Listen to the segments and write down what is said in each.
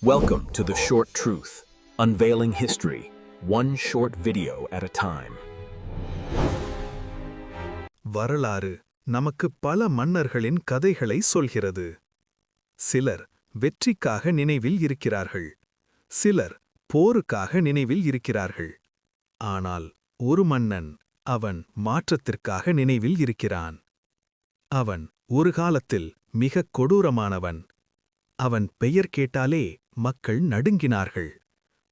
Welcome to The Short Truth, unveiling history, one short video at a time. வரலாறு நமக்கு பல மன்னர்களின் கதைகளை சொல்கிறது. சிலர் வெற்றிக்காக நினைவில் இருக்கிறார்கள், சிலர் போருக்காக நினைவில் இருக்கிறார்கள். ஆனால் ஒரு மன்னன், அவன் மாற்றத்திற்காக நினைவில் இருக்கிறான். அவன் ஒரு காலத்தில் மிகக் கொடூரமானவன். அவன் பெயர் கேட்டாலே மக்கள் நடுங்கினார்கள்.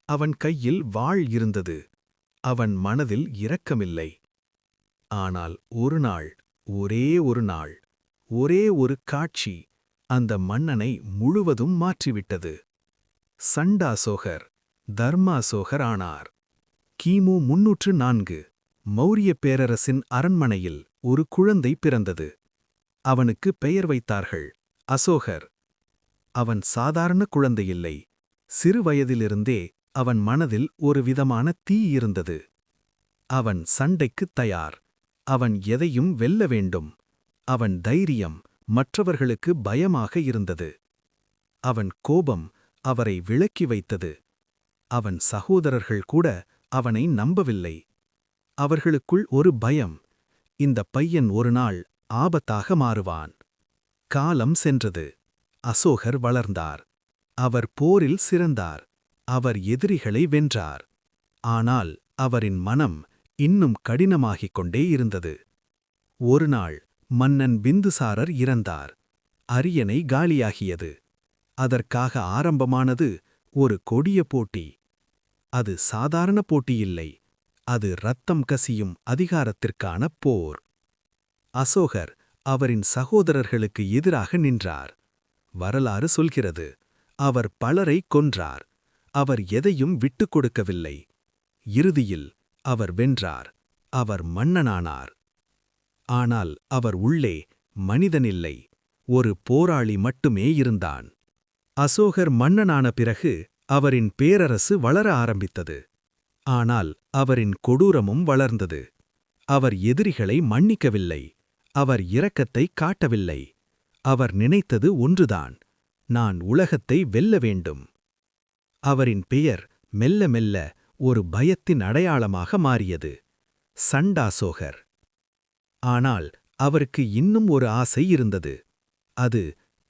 அவன் கையில் வாள் இருந்தது. அவன் மனதில் இரக்கமில்லை. ஆனால் ஒரு நாள், ஒரே ஒரு நாள், ஒரே ஒரு காட்சி அந்த மன்னனை முழுவதும் மாற்றிவிட்டது. சண்டாசோகர் தர்மாசோகர் ஆனார். கிமு 304 மௌரிய பேரரசின் அரண்மனையில் ஒரு குழந்தை பிறந்தது. அவனுக்கு பெயர் வைத்தார்கள் அசோகர். அவன் சாதாரண குழந்தையில்லை. சிறு வயதிலிருந்தே அவன் மனதில் ஒரு விதமான தீ இருந்தது. அவன் சண்டைக்குத் தயார். அவன் எதையும் வெல்ல வேண்டும். அவன் தைரியம் மற்றவர்களுக்கு பயமாக இருந்தது. அவன் கோபம் அவரை விலக்கி வைத்தது. அவன் சகோதரர்கள் கூட அவனை நம்பவில்லை. அவர்களுக்குள் ஒரு பயம், இந்த பையன் ஒரு நாள் ஆபத்தாக மாறுவான். காலம் சென்றது. அசோகர் வளர்ந்தார். அவர் போரில் சிறந்தார். அவர் எதிரிகளை வென்றார். ஆனால் அவரின் மனம் இன்னும் கடினமாகிக் கொண்டே இருந்தது. ஒரு நாள் மன்னன் பிந்துசாரர் இறந்தார். அரியணை காலியாகியது. அதற்காக ஆரம்பமானது ஒரு கொடிய போட்டி. அது சாதாரண போட்டியில்லை. அது இரத்தம் கசியும் அதிகாரத்திற்கான போர். அசோகர் அவரின் சகோதரர்களுக்கு எதிராக நின்றார். வரலாறு சொல்கிறது, அவர் பலரை கொன்றார். அவர் எதையும் விட்டுக் கொடுக்கவில்லை. இறுதியில் அவர் வென்றார். அவர் மன்னனானார். ஆனால் அவர் உள்ளே மனிதனில்லை, ஒரு போராளி மட்டுமே இருந்தான். அசோகர் மன்னனான பிறகு அவரின் பேரரசு வளர ஆரம்பித்தது. ஆனால் அவரின் கொடூரமும் வளர்ந்தது. அவர் எதிரிகளை மன்னிக்கவில்லை. அவர் இரக்கத்தை காட்டவில்லை. அவர் நினைத்தது ஒன்றுதான், நான் உலகத்தை வெல்ல வேண்டும். அவரின் பெயர் மெல்ல மெல்ல ஒரு பயத்தின் அடையாளமாக மாறியது, சண்டாசோகர். ஆனால் அவருக்கு இன்னும் ஒரு ஆசை இருந்தது. அது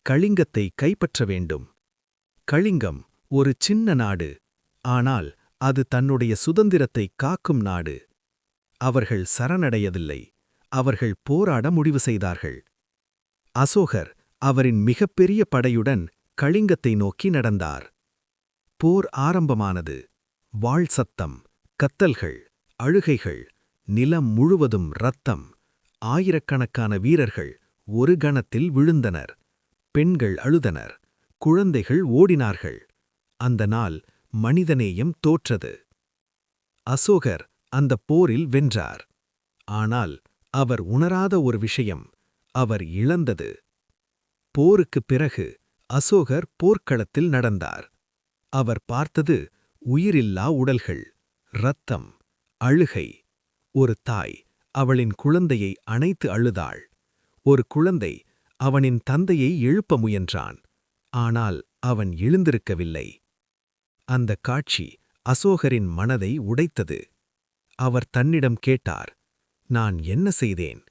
கலிங்கத்தை கைப்பற்ற வேண்டும். கலிங்கம் ஒரு சின்ன நாடு, ஆனால் அது தன்னுடைய சுதந்திரத்தை காக்கும் நாடு. அவர்கள் சரணடையவில்லை. அவர்கள் போராட முடிவு செய்தார்கள். அசோகர் அவரின் மிகப்பெரிய படையுடன் கலிங்கத்தை நோக்கி நடந்தார். போர் ஆரம்பமானது. வாள் சத்தம், கத்தல்கள், அழுகைகள், நிலம் முழுவதும் இரத்தம். ஆயிரக்கணக்கான வீரர்கள் ஒரு கணத்தில் விழுந்தனர். பெண்கள் அழுதனர். குழந்தைகள் ஓடினார்கள். அந்த நாள் மனிதநேயம் தோற்றது. அசோகர் அந்த போரில் வென்றார். ஆனால் அவர் உணராத ஒரு விஷயம், அவர் இழந்தது. போருக்குப் பிறகு அசோகர் போர்க்களத்தில் நடந்தார். அவர் பார்த்தது உயிரில்லா உடல்கள், இரத்தம், அழுகை. ஒரு தாய் அவளின் குழந்தையை அணைத்து அழுதாள். ஒரு குழந்தை அவனின் தந்தையை எழுப்ப முயன்றான். ஆனால் அவன் எழுந்திருக்கவில்லை. அந்த காட்சி அசோகரின் மனதை உடைத்தது. அவர் தன்னிடம் கேட்டார், நான் என்ன செய்தேன்?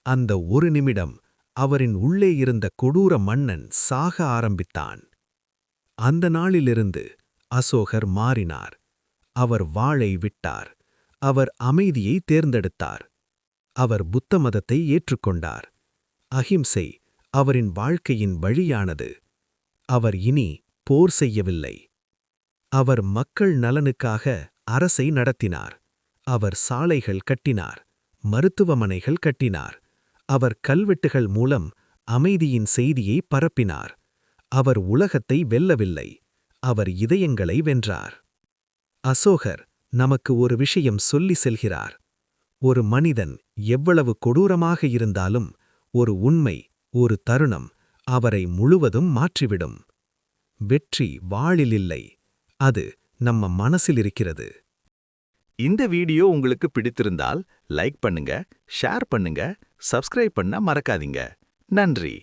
அந்த ஒரு நிமிடம் அவரின் உள்ளே இருந்த கொடூர மன்னன் சாக ஆரம்பித்தான். அந்த நாளிலிருந்து அசோகர் மாறினார். அவர் வாளை விட்டார். அவர் அமைதியை தேர்ந்தெடுத்தார். அவர் புத்த மதத்தை ஏற்றுக்கொண்டார். அஹிம்சை அவரின் வாழ்க்கையின் வழியானது. அவர் இனி போர் செய்யவில்லை. அவர் மக்கள் நலனுக்காக அரசை நடத்தினார். அவர் சாலைகள் கட்டினார். மருத்துவமனைகள் கட்டினார். அவர் கல்வெட்டுகள் மூலம் அமைதியின் செய்தியை பரப்பினார். அவர் உலகத்தை வெல்லவில்லை. அவர் இதயங்களை வென்றார். அசோகர் நமக்கு ஒரு விஷயம் சொல்லி செல்கிறார். ஒரு மனிதன் எவ்வளவு கொடூரமாக இருந்தாலும் ஒரு உண்மை, ஒரு தருணம் அவரை முழுவதும் மாற்றிவிடும். வெற்றி வாளில் இல்லை, அது நம்ம மனசில் இருக்கிறது. இந்த வீடியோ உங்களுக்கு பிடித்திருந்தால் லைக் பண்ணுங்க, ஷேர் பண்ணுங்க, சப்ஸ்கிரைப் பண்ண மறக்காதீங்க. நன்றி.